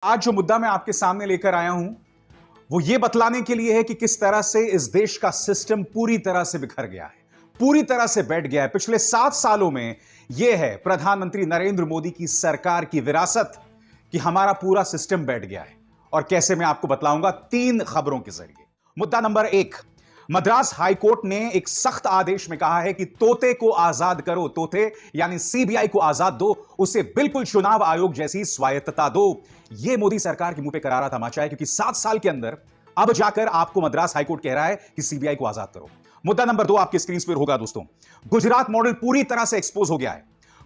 आज जो मुद्दा मैं आपके सामने लेकर आया हूं वो ये बतलाने के लिए है कि किस तरह से इस देश का सिस्टम पूरी तरह से बिखर गया है, पूरी तरह से बैठ गया है। पिछले 7 सालों में यह है प्रधानमंत्री नरेंद्र मोदी की सरकार की विरासत कि हमारा पूरा सिस्टम बैठ गया है। और कैसे, मैं आपको बतलाऊंगा 3 खबरों के जरिए। मुद्दा नंबर 1, मद्रास हाईकोर्ट ने एक सख्त आदेश में कहा है कि तोते को आजाद करो। तोते यानी सीबीआई को आजाद दो, उसे बिल्कुल चुनाव आयोग जैसी स्वायत्तता दो। यह मोदी सरकार के मुंह पे करारा तमाचा है, क्योंकि 7 साल के अंदर अब जाकर आपको मद्रास हाईकोर्ट कह रहा है कि सीबीआई को आजाद करो। मुद्दा नंबर 2 आपकी स्क्रीन पर होगा दोस्तों। गुजरात मॉडल पूरी तरह से एक्सपोज हो गया है।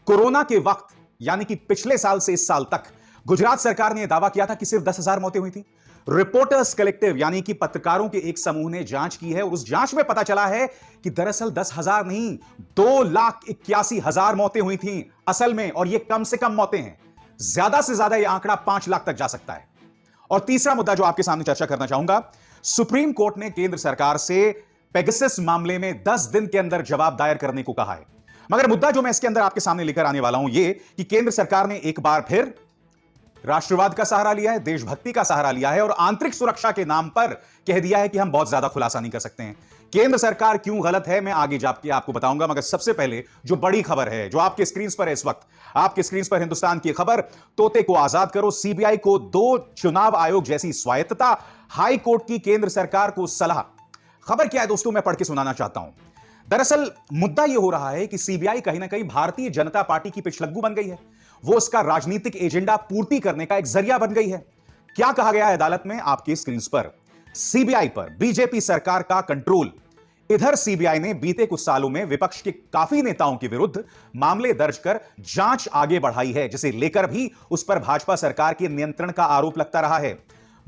कोरोना के वक्त यानी कि पिछले साल से इस साल तक गुजरात सरकार ने यह दावा किया था कि सिर्फ 10,000 मौतें हुई थी। रिपोर्टर्स कलेक्टिव यानी कि पत्रकारों के एक समूह ने जांच की है और उस जांच में पता चला है कि दरअसल 10,000 नहीं, 2,81,000 मौतें हुई थी असल में। और यह कम से कम मौतें हैं, ज्यादा से ज्यादा यह आंकड़ा 5 लाख तक जा सकता है। और तीसरा मुद्दा जो आपके सामने चर्चा करना चाहूंगा, सुप्रीम कोर्ट ने केंद्र सरकार से पेगासस मामले में 10 दिन के अंदर जवाब दायर करने को कहा है। मगर मुद्दा जो मैं इसके अंदर आपके सामने लेकर आने वाला हूं यह कि केंद्र सरकार ने एक बार फिर राष्ट्रवाद का सहारा लिया है, देशभक्ति का सहारा लिया है और आंतरिक सुरक्षा के नाम पर कह दिया है कि हम बहुत ज्यादा खुलासा नहीं कर सकते हैं। केंद्र सरकार क्यों गलत है मैं आगे जाके आपको बताऊंगा। मगर सबसे पहले जो बड़ी खबर है जो आपके स्क्रीन पर है इस वक्त, आपके स्क्रीन पर हिंदुस्तान की खबर, तोते को आजाद करो, सीबीआई को दो चुनाव आयोग जैसी स्वायत्तता, हाई कोर्ट की केंद्र सरकार को सलाह। खबर क्या है दोस्तों, मैं पढ़ के सुनाना चाहता हूं। दरअसल मुद्दा यह हो रहा है कि सीबीआई कहीं ना कहीं भारतीय जनता पार्टी की पिछलग्गू बन गई है। वो उसका राजनीतिक एजेंडा पूर्ति करने का एक जरिया बन गई है। क्या कहा गया है अदालत में, आपकी स्क्रीन पर। सीबीआई पर बीजेपी सरकार का कंट्रोल। इधर सीबीआई ने बीते कुछ सालों में विपक्ष के काफी नेताओं के विरुद्ध मामले दर्ज कर जांच आगे बढ़ाई है, जिसे लेकर भी उस पर भाजपा सरकार के नियंत्रण का आरोप लगता रहा है।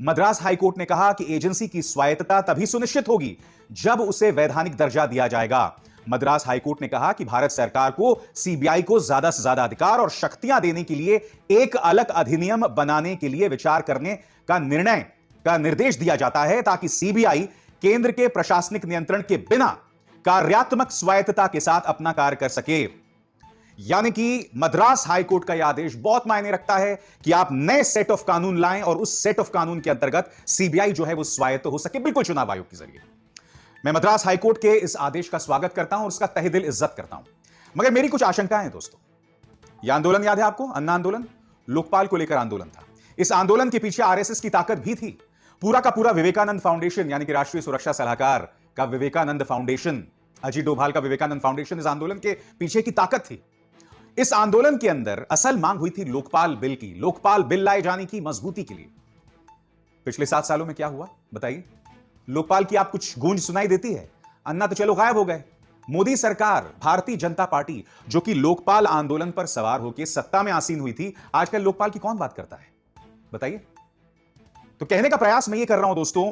मद्रास हाईकोर्ट ने कहा कि एजेंसी की स्वायत्तता तभी सुनिश्चित होगी जब उसे वैधानिक दर्जा दिया जाएगा। मद्रास हाईकोर्ट ने कहा कि भारत सरकार को सीबीआई को ज्यादा से ज्यादा अधिकार और शक्तियां देने के लिए एक अलग अधिनियम बनाने के लिए विचार करने का निर्देश दिया जाता है, ताकि सीबीआई केंद्र के प्रशासनिक नियंत्रण के बिना कार्यात्मक स्वायत्तता के साथ अपना कार्य कर सके। यानी कि मद्रास हाईकोर्ट का यह आदेश बहुत मायने रखता है कि आप नए सेट ऑफ कानून लाएं और उस सेट ऑफ कानून के अंतर्गत सीबीआई जो है वो स्वायत्त हो सके, बिल्कुल चुनाव आयोग के जरिए। मैं मद्रास हाईकोर्ट के इस आदेश का स्वागत करता हूं और उसका तहे दिल इज्जत करता हूं। मगर मेरी कुछ आशंकाएं हैं दोस्तों। यह आंदोलन याद है आपको, अन्ना आंदोलन, लोकपाल को लेकर आंदोलन था। इस आंदोलन के पीछे आरएसएस की ताकत भी थी। पूरा का पूरा विवेकानंद फाउंडेशन यानी कि राष्ट्रीय सुरक्षा सलाहकार का विवेकानंद फाउंडेशन, अजीत डोभाल का विवेकानंद फाउंडेशन इस आंदोलन के पीछे की ताकत थी। इस आंदोलन के अंदर असल मांग हुई थी लोकपाल बिल की, लोकपाल बिल लाए जाने की मजबूती के लिए। पिछले 7 सालों में क्या हुआ बताइए? लोकपाल की आप कुछ गूंज सुनाई देती है? अन्ना तो चलो गायब हो गए। मोदी सरकार, भारतीय जनता पार्टी जो कि लोकपाल आंदोलन पर सवार होकर सत्ता में आसीन हुई थी, आजकल लोकपाल की कौन बात करता है बताइए? तो कहने का प्रयास मैं ये कर रहा हूं दोस्तों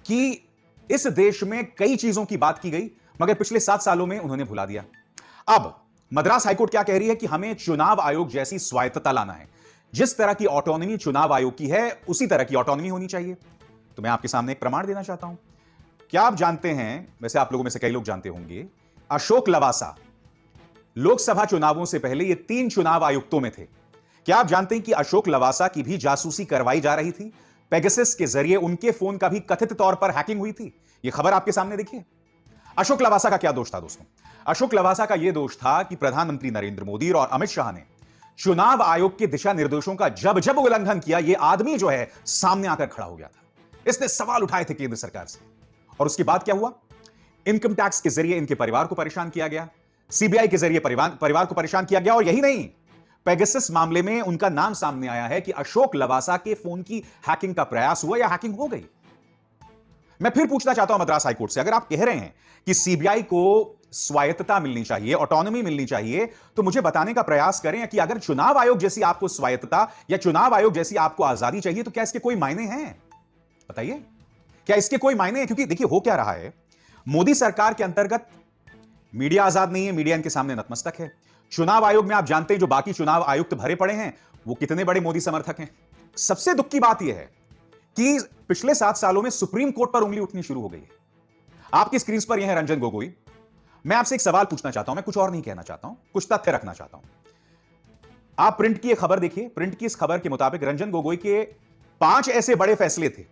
कि इस देश में कई चीजों की बात की गई, मगर पिछले 7 सालों में उन्होंने भुला दिया। अब मद्रास हाईकोर्ट क्या कह रही है कि हमें चुनाव आयोग जैसी स्वायत्तता लाना है। जिस तरह की ऑटोनॉमी चुनाव आयोग की है उसी तरह की ऑटोनॉमी होनी चाहिए। तो मैं आपके सामने एक प्रमाण देना चाहता हूं। क्या आप जानते हैं, वैसे आप लोगों में से कई लोग जानते होंगे, अशोक लवासा लोकसभा चुनावों से पहले ये 3 चुनाव आयुक्तों में थे। क्या आप जानते हैं कि अशोक लवासा की भी जासूसी करवाई जा रही थी? पेगासस के जरिए उनके फोन का भी कथित तौर पर हैकिंग हुई थी। यह खबर आपके सामने देखिए। अशोक लवासा का क्या दोष था दोस्तों? अशोक लवासा का यह दोष था कि प्रधानमंत्री नरेंद्र मोदी और अमित शाह ने चुनाव आयोग के दिशा निर्देशों का जब जब उल्लंघन किया, यह आदमी जो है सामने आकर खड़ा हो गया था। इसने सवाल उठाए थे केंद्र सरकार से। और उसके बाद क्या हुआ? इनकम टैक्स के जरिए इनके परिवार को परेशान किया गया, सीबीआई के जरिए परिवार को परेशान किया गया। और यही नहीं, पेगासस मामले में उनका नाम सामने आया है कि अशोक लवासा के फोन की हैकिंग का प्रयास हुआ या हैकिंग हो गई। मैं फिर पूछना चाहता हूं मद्रास हाईकोर्ट से, अगर आप कह रहे हैं कि सीबीआई को स्वायत्तता मिलनी चाहिए, ऑटोनॉमी मिलनी चाहिए, तो मुझे बताने का प्रयास करें कि अगर चुनाव आयोग जैसी आपको स्वायत्तता या चुनाव आयोग जैसी आपको आजादी चाहिए, तो क्या इसके कोई मायने हैं बताइए? क्या इसके कोई मायने हैं? क्योंकि देखिए हो क्या रहा है, मोदी सरकार के अंतर्गत मीडिया आजाद नहीं है, मीडिया इनके सामने नतमस्तक है। चुनाव आयोग में आप जानते हैं जो बाकी चुनाव आयुक्त भरे पड़े हैं वो कितने बड़े मोदी समर्थक हैं। सबसे दुख की बात यह है कि पिछले 7 सालों में सुप्रीम कोर्ट पर उंगली उठनी शुरू हो गई है। आपकी स्क्रीन पर यह है रंजन गोगोई। मैं आपसे एक सवाल पूछना चाहता हूं, मैं कुछ और नहीं कहना चाहता हूं, कुछ तथ्य रखना चाहता हूं। आप प्रिंट की एक खबर देखिए। प्रिंट की इस खबर के मुताबिक रंजन गोगोई के 5 ऐसे बड़े फैसले थे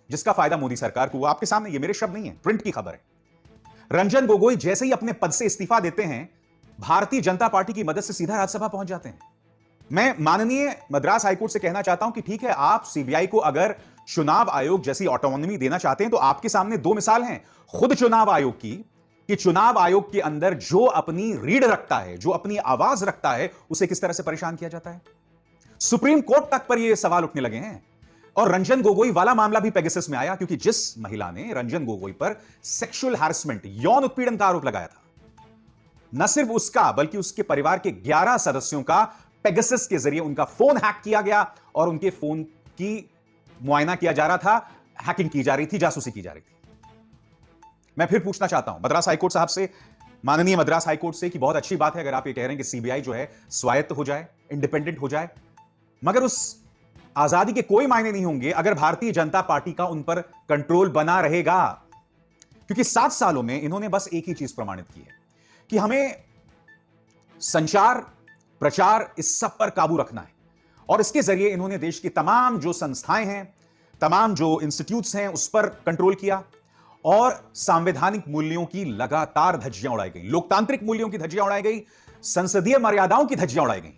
जिसका फायदा मोदी सरकार को हुआ। आपके सामने, ये मेरे शब्द नहीं है, प्रिंट की खबर है। रंजन गोगोई जैसे ही अपने पद से इस्तीफा देते हैं, भारतीय जनता पार्टी की मदद से सीधा राज्यसभा पहुंच जाते हैं। मैं माननीय मद्रास हाईकोर्ट से कहना चाहता हूं कि ठीक है, आप सीबीआई को अगर चुनाव आयोग जैसी ऑटोनॉमी देना चाहते हैं तो आपके सामने 2 मिसाल हैं खुद चुनाव आयोग की, कि चुनाव आयोग के अंदर जो अपनी रीढ़ रखता है, जो अपनी आवाज रखता है, उसे किस तरह से परेशान किया जाता है। सुप्रीम कोर्ट तक पर यह सवाल उठने लगे हैं। और रंजन गोगोई वाला मामला भी पेगासस में आया, क्योंकि जिस महिला ने रंजन गोगोई पर सेक्सुअल हैरेसमेंट, यौन उत्पीड़न का आरोप लगाया था, न सिर्फ उसका बल्कि उसके परिवार के 11 सदस्यों का पेगासस के जरिए उनका फोन हैक किया गया और उनके फोन की मुआयना किया जा रहा था, हैकिंग की जा रही थी, जासूसी की जा रही थी। मैं फिर पूछना चाहता हूं मद्रास हाईकोर्ट साहब से, माननीय मद्रास हाईकोर्ट से, कि बहुत अच्छी बात है अगर आप ये कह रहे हैं कि सीबीआई जो है स्वायत्त हो जाए, इंडिपेंडेंट हो जाए, मगर उस आजादी के कोई मायने नहीं होंगे अगर भारतीय जनता पार्टी का उन पर कंट्रोल बना रहेगा। क्योंकि 7 सालों में इन्होंने बस एक ही चीज प्रमाणित की है कि हमें संचार, प्रचार, इस सब पर काबू रखना है। और इसके जरिए इन्होंने देश की तमाम जो संस्थाएं हैं, तमाम जो इंस्टीट्यूट्स हैं, उस पर कंट्रोल किया और संवैधानिक मूल्यों की लगातार धज्जियां उड़ाई गई, लोकतांत्रिक मूल्यों की धज्जियां उड़ाई गई, संसदीय मर्यादाओं की धज्जियां उड़ाई गई।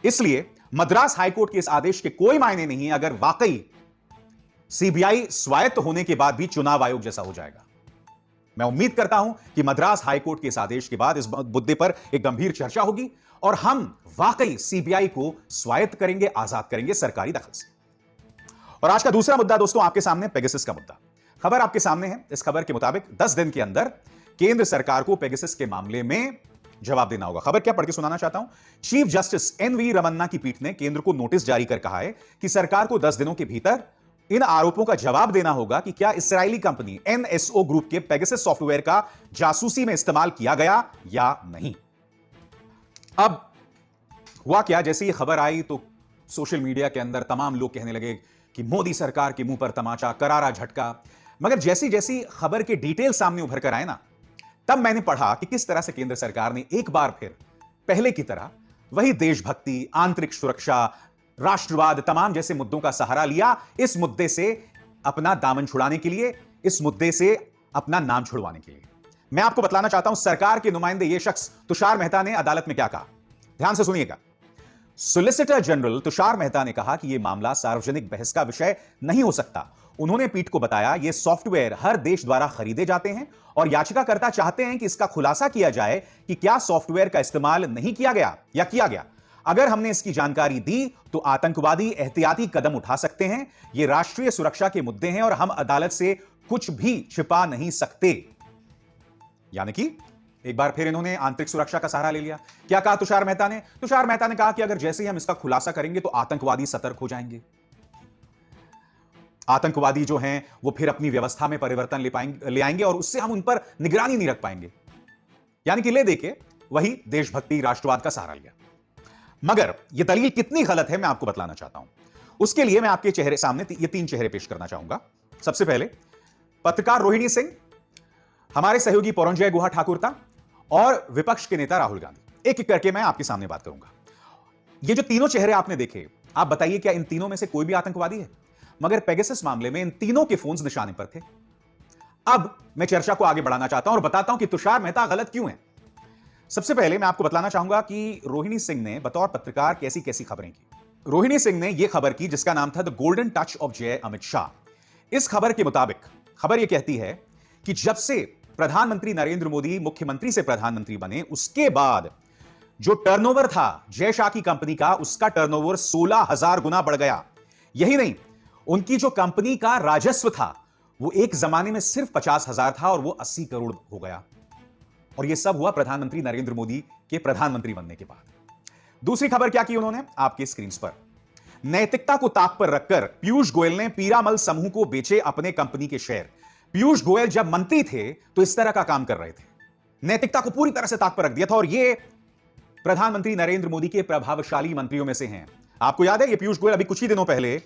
इसलिए मद्रास हाईकोर्ट के इस आदेश के कोई मायने नहीं अगर वाकई सीबीआई स्वायत्त होने के बाद भी चुनाव आयोग जैसा हो जाएगा। मैं उम्मीद करता हूं कि मद्रास हाईकोर्ट के इस आदेश के बाद इस मुद्दे पर एक गंभीर चर्चा होगी और हम वाकई सीबीआई को स्वायत्त करेंगे, आजाद करेंगे सरकारी दखल से। और आज का दूसरा मुद्दा दोस्तों आपके सामने पेगासस का मुद्दा। खबर आपके सामने है। इस खबर के मुताबिक 10 दिन के अंदर केंद्र सरकार को पेगासस के मामले में जवाब देना होगा। खबर क्या पढ़ के सुनाना चाहता हूं। चीफ जस्टिस एनवी रमन्ना की पीठ ने केंद्र को नोटिस जारी कर कहा है कि सरकार को 10 दिनों के भीतर इन आरोपों का जवाब देना होगा कि क्या इस्राएली कंपनी एनएसओ ग्रुप के पेगासस सॉफ्टवेयर का जासूसी में इस्तेमाल किया गया या नहीं। अब हुआ क्या, जैसे ये खबर आई तो सोशल मीडिया के अंदर तमाम लोग कहने लगे कि मोदी सरकार के मुंह पर तमाचा, करारा झटका। मगर जैसी जैसी खबर के डिटेल सामने उभर कर आए ना, तब मैंने पढ़ा कि किस तरह से केंद्र सरकार ने एक बार फिर पहले की तरह वही देशभक्ति, आंतरिक सुरक्षा, राष्ट्रवाद, तमाम जैसे मुद्दों का सहारा लिया इस मुद्दे से अपना दामन छुड़ाने के लिए, इस मुद्दे से अपना नाम छुड़वाने के लिए। मैं आपको बतलाना चाहता हूं सरकार के नुमाइंदे ये शख्स तुषार मेहता ने अदालत में क्या कहा, ध्यान से सुनिएगा। सोलिसिटर जनरल तुषार मेहता ने कहा कि यह मामला सार्वजनिक बहस का विषय नहीं हो सकता। उन्होंने पीठ को बताया यह सॉफ्टवेयर हर देश द्वारा खरीदे जाते हैं और याचिकाकर्ता चाहते हैं कि इसका खुलासा किया जाए कि क्या सॉफ्टवेयर का इस्तेमाल नहीं किया गया या किया गया। अगर हमने इसकी जानकारी दी तो आतंकवादी एहतियाती कदम उठा सकते हैं। ये राष्ट्रीय सुरक्षा के मुद्दे हैं और हम अदालत से कुछ भी छिपा नहीं सकते। यानी कि एक बार फिर इन्होंने आंतरिक सुरक्षा का सहारा ले लिया। क्या कहा तुषार मेहता ने? तुषार मेहता ने कहा कि अगर जैसे ही हम इसका खुलासा करेंगे तो आतंकवादी सतर्क हो जाएंगे, आतंकवादी जो हैं वो फिर अपनी व्यवस्था में परिवर्तन ले आएंगे और उससे हम उन पर निगरानी नहीं रख पाएंगे। यानी कि ले देके वही देशभक्ति, राष्ट्रवाद का सहारा लिया। मगर यह दलील कितनी गलत है मैं आपको बतलाना चाहता हूं। उसके लिए मैं आपके चेहरे सामने ये 3 चेहरे पेश करना चाहूंगा। सबसे पहले पत्रकार रोहिणी सिंह, हमारे सहयोगी पौरंजय गुहा ठाकुरता और विपक्ष के नेता राहुल गांधी। एक एक करके मैं आपके सामने बात करूंगा। ये जो तीनों चेहरे आपने देखे, आप बताइए क्या इन तीनों में से कोई भी आतंकवादी है? मगर पेगासस मामले में इन तीनों के फोन्स निशाने पर थे। अब मैं चर्चा को आगे बढ़ाना चाहता हूं और बताता हूं कि तुषार मेहता गलत क्यों है। सबसे पहले मैं आपको बतलाना चाहूंगा कि रोहिणी सिंह ने बतौर पत्रकार कैसी कैसी खबरें की। रोहिणी सिंह ने यह खबर की जिसका नाम था द गोल्डन टच ऑफ जय अमित शाह। इस खबर के मुताबिक खबर यह कहती है कि जब से प्रधानमंत्री नरेंद्र मोदी मुख्यमंत्री से प्रधानमंत्री बने, उसके बाद जो टर्नओवर था जय शाह की कंपनी का, उसका टर्नओवर 16,000 गुना बढ़ गया। यही नहीं, उनकी जो कंपनी का राजस्व था वो एक जमाने में सिर्फ 50,000 था और वो 80 करोड़ हो गया। और यह सब हुआ प्रधानमंत्री नरेंद्र मोदी के प्रधानमंत्री बनने के बाद। दूसरी खबर क्या की उन्होंने आपके स्क्रीन पर, नैतिकता को ताक पर रखकर पीयूष गोयल ने पीरामल समूह को बेचे अपने कंपनी के शेयर। पीयूष गोयल जब मंत्री थे तो इस तरह का काम कर रहे थे, नैतिकता को पूरी तरह से ताक पर रख दिया था। और ये प्रधानमंत्री नरेंद्र मोदी के प्रभावशाली मंत्रियों में से हैं। आपको याद है ये पीयूष गोयल अभी कुछ ही दिनों पहले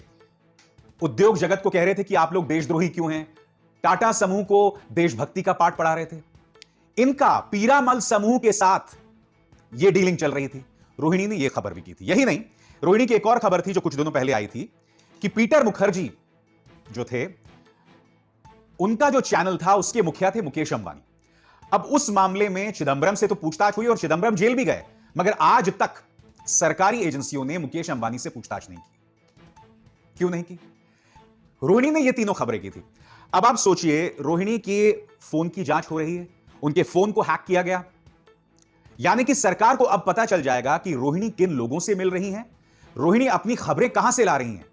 उद्योग जगत को कह रहे थे कि आप लोग देशद्रोही क्यों हैं, टाटा समूह को देशभक्ति का पाठ पढ़ा रहे थे। इनका पीरामल समूह के साथ यह डीलिंग चल रही थी। रोहिणी ने यह खबर भी की थी। यही नहीं, रोहिणी की एक और खबर थी जो कुछ दिनों पहले आई थी कि पीटर मुखर्जी जो थे, उनका जो चैनल था उसके मुखिया थे मुकेश अंबानी। अब उस मामले में चिदंबरम से तो पूछताछ हुई और चिदंबरम जेल भी गए, मगर आज तक सरकारी एजेंसियों ने मुकेश अंबानी से पूछताछ नहीं की। क्यों नहीं की? रोहिणी ने ये तीनों खबरें की थी। अब आप सोचिए, रोहिणी के फोन की जांच हो रही है, उनके फोन को हैक किया गया, यानी कि सरकार को अब पता चल जाएगा कि रोहिणी किन लोगों से मिल रही हैं, रोहिणी अपनी खबरें कहां से ला रही हैं।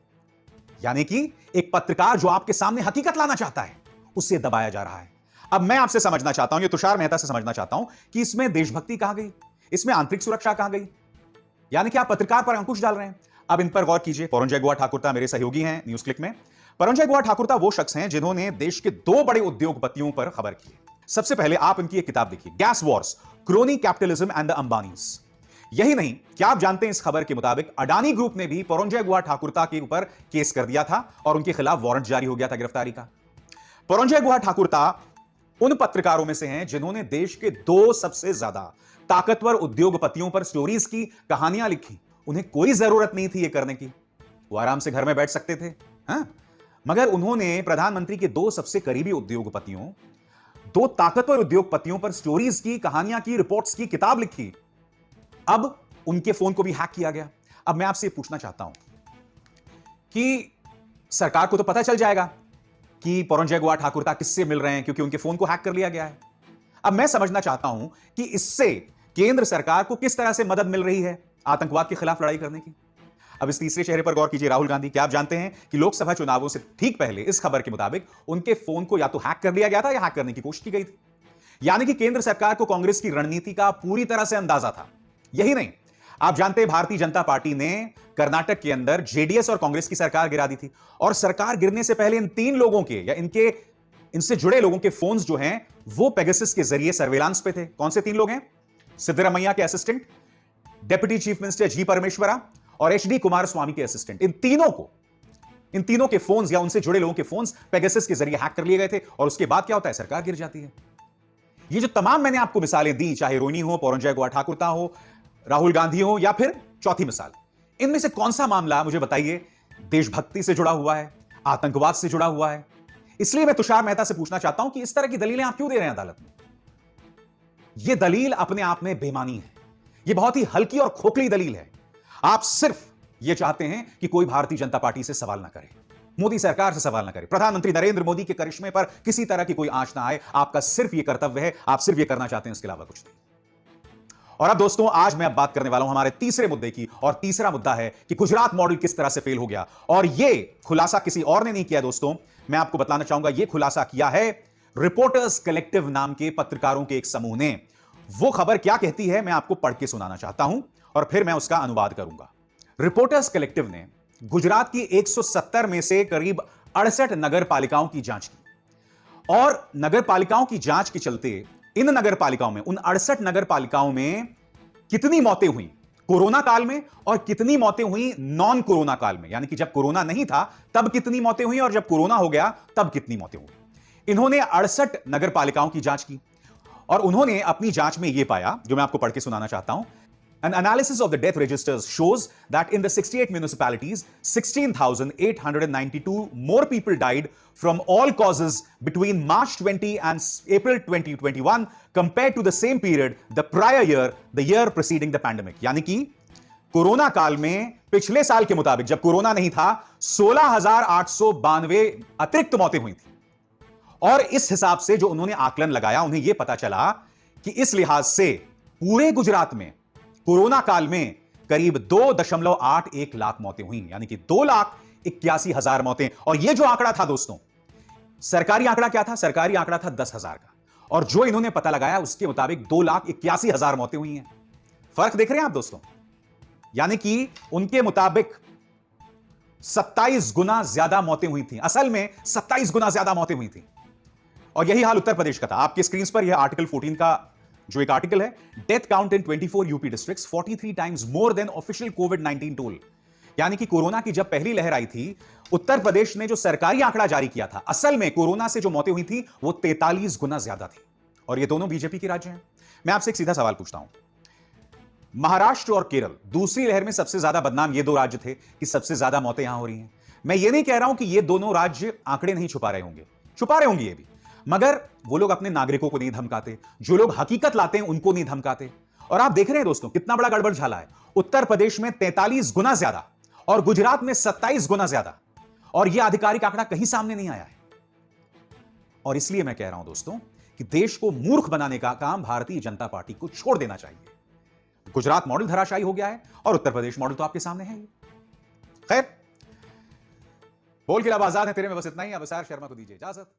यानी कि एक पत्रकार जो आपके सामने हकीकत लाना चाहता है, उसे दबाया जा रहा है। अब मैं आपसे समझना चाहता हूं, ये तुषार मेहता से समझना चाहता हूं कि इसमें देशभक्ति कहां गई, इसमें आंतरिक सुरक्षा कहां गई? यानी कि आप पत्रकार पर अंकुश डाल रहे हैं। अब इन पर गौर कीजिए। पौरंजय गुहा ठाकुरता मेरे सहयोगी हैं न्यूज क्लिक में। पौरंजय गुहा ठाकुरता वो शख्स हैं जिन्होंने देश के दो बड़े उद्योगपतियों पर खबर की। सबसे पहले आप इनकी एक किताब देखिए, gas wars, crony capitalism and the Ambanis. यही नहीं, क्या आप जानते हैं इस खबर के मुताबिक अडानी ग्रुप ने भी पौरंजय गुहा ठाकुरता के ऊपर केस कर दिया था और उनके खिलाफ वारंट जारी हो गया था गिरफ्तारी का। पौरंजय गुहा ठाकुरता उन पत्रकारों में से हैं जिन्होंने देश के दो सबसे ज्यादा ताकतवर उद्योगपतियों पर स्टोरीज की, कहानियां लिखी। उन्हें कोई जरूरत नहीं थी ये करने की, वो आराम से घर में बैठ सकते थे। मगर उन्होंने प्रधानमंत्री के दो सबसे करीबी उद्योगपतियों, दो ताकतवर उद्योगपतियों पर स्टोरीज की, कहानियां की, रिपोर्ट्स की, किताब लिखी। अब उनके फोन को भी हैक किया गया। अब मैं आपसे पूछना चाहता हूं कि सरकार को तो पता चल जाएगा कि पौरंजय गुहा ठाकुरता किससे मिल रहे हैं, क्योंकि उनके फोन को हैक कर लिया गया है। अब मैं समझना चाहता हूं कि इससे केंद्र सरकार को किस तरह से मदद मिल रही है आतंकवाद के खिलाफ लड़ाई करने की। अब इस तीसरे चेहरे पर गौर कीजिए, राहुल गांधी। क्या आप जानते हैं कि लोकसभा चुनावों से ठीक पहले इस खबर के मुताबिक उनके फोन को या तो हैक कर लिया गया था या हैक करने की कोशिश की गई थी। यानी कि केंद्र सरकार को कांग्रेस की रणनीति का पूरी तरह से अंदाजा था। यही नहीं, आप जानते हैं भारतीय जनता पार्टी ने कर्नाटक के अंदर जेडीएस और कांग्रेस की सरकार गिरा दी थी, और सरकार गिरने से पहले इन तीन लोगों के या इनसे जुड़े लोगों के फोन्स जो हैं वो पेगासस के जरिए सर्वेलांस पे थे। कौन से तीन लोग हैं? सिद्धरामैया के असिस्टेंट, डेप्यूटी चीफ मिनिस्टर जी परमेश्वरा और एचडी कुमारस्वामी के असिस्टेंट। इन तीनों के फोन्स या उनसे जुड़े लोगों के फोन्स पेगासस के जरिए हैक कर लिए गए थे, और उसके बाद क्या होता है? सरकार गिर जाती है। ये जो तमाम मैंने आपको मिसालें दी, चाहे रोहिणी हो, पौरंजय गुहा ठाकुरता हो, राहुल गांधी हो, या फिर चौथी मिसाल, इनमें से कौन सा मामला मुझे बताइए देशभक्ति से जुड़ा हुआ है, आतंकवाद से जुड़ा हुआ है? इसलिए मैं तुषार मेहता से पूछना चाहता हूं कि इस तरह की दलीलें आप क्यों दे रहे हैं अदालत में? यह दलील अपने आप में बेमानी है। यह बहुत ही हल्की और खोखली दलील है। आप सिर्फ यह चाहते हैं कि कोई भारतीय जनता पार्टी से सवाल ना करे, मोदी सरकार से सवाल ना करे, प्रधानमंत्री नरेंद्र मोदी के करिश्मे पर किसी तरह की कोई आंच ना आए। आपका सिर्फ यह कर्तव्य है, आप सिर्फ यह करना चाहते हैं, इसके अलावा कुछ नहीं। और अब दोस्तों, आज मैं बात करने वाला हूं हमारे तीसरे मुद्दे की, और तीसरा मुद्दा है कि गुजरात मॉडल किस तरह से फेल हो गया। और यह खुलासा किसी और ने नहीं किया दोस्तों, मैं आपको बताना चाहूंगा, यह खुलासा किया है रिपोर्टर्स कलेक्टिव नाम के पत्रकारों के एक समूह ने। वो खबर क्या कहती है मैं आपको पढ़ के सुनाना चाहता हूं, और फिर मैं उसका अनुवाद करूंगा। रिपोर्टर्स कलेक्टिव ने गुजरात की 170 में से करीब 68 नगर पालिकाओं की जांच की, और नगर पालिकाओं की जांच के चलते इन नगर पालिकाओं में, उन 68 नगर पालिकाओं में कितनी मौतें हुई कोरोना काल में और कितनी मौतें हुई नॉन कोरोना काल में, यानी कि जब कोरोना नहीं था तब कितनी मौतें हुई और जब कोरोना हो गया तब कितनी मौतें हुई। इन्होंने 68 नगर पालिकाओं की जांच की, और उन्होंने अपनी जांच में यह पाया, जो मैं आपको पढ़ के सुनाना चाहता हूं। An analysis of the death registers shows that in the 68 municipalities, 16,892 more people died from all causes between March 20 and April 2021 compared to the same period the prior year, the year preceding the pandemic. यानी कि corona काल में पिछले साल के मुताबिक, जब corona नहीं था, 16,892 अतिरिक्त मौतें हुई थी। और इस हिसाब से जो उन्होंने आकलन लगाया, उन्हें यह पता चला कि इस लिहाज से पूरे गुजरात में कोरोना काल में करीब 2.81 लाख मौतें हुई, यानी कि 2,81,000 मौतें। और यह जो आंकड़ा था दोस्तों, सरकारी आंकड़ा क्या था? सरकारी आंकड़ा था 10,000 का, और जो इन्होंने पता लगाया उसके मुताबिक 2,81,000 मौतें हुई हैं। फर्क देख रहे हैं आप दोस्तों? यानी कि उनके मुताबिक 27 गुना ज्यादा मौतें हुई थी, असल में 27 गुना ज्यादा मौतें हुई थी। और यही हाल उत्तर प्रदेश का था। आपके स्क्रीन पर यह आर्टिकल 14 का जो एक आर्टिकल है, death count in 24 UP districts 43 times more than official covid toll. यानी कि कोरोना की जब पहली लहर आई थी, उत्तर प्रदेश ने जो सरकारी आंकड़ा जारी किया था, असल में कोरोना से जो मौतें हुई थी वो 43 गुना ज्यादा थी। और ये दोनों बीजेपी के राज्य हैं। मैं आपसे एक सीधा सवाल पूछता हूं, महाराष्ट्र और केरल दूसरी लहर में सबसे ज्यादा बदनाम ये दो राज्य थे कि सबसे ज्यादा मौतें यहां हो रही हैं। मैं ये नहीं कह रहा हूं कि ये दोनों राज्य आंकड़े नहीं छुपा रहे होंगे, छुपा रहे होंगे ये भी, मगर वो लोग अपने नागरिकों को नहीं धमकाते, जो लोग हकीकत लाते हैं उनको नहीं धमकाते। और आप देख रहे हैं दोस्तों कितना बड़ा गड़बड़ झाला है। उत्तर प्रदेश में 43 गुना ज्यादा और गुजरात में 27 गुना ज्यादा, और यह आधिकारिक आंकड़ा कहीं सामने नहीं आया है। और इसलिए मैं कह रहा हूं दोस्तों कि देश को मूर्ख बनाने का काम भारतीय जनता पार्टी को छोड़ देना चाहिए। गुजरात मॉडल धराशायी हो गया है और उत्तर प्रदेश मॉडल तो आपके सामने है ही। खैर, बोल के अब आजाद है तेरे में, बस इतना ही। अब सर शर्मा को दीजिए इजाजत।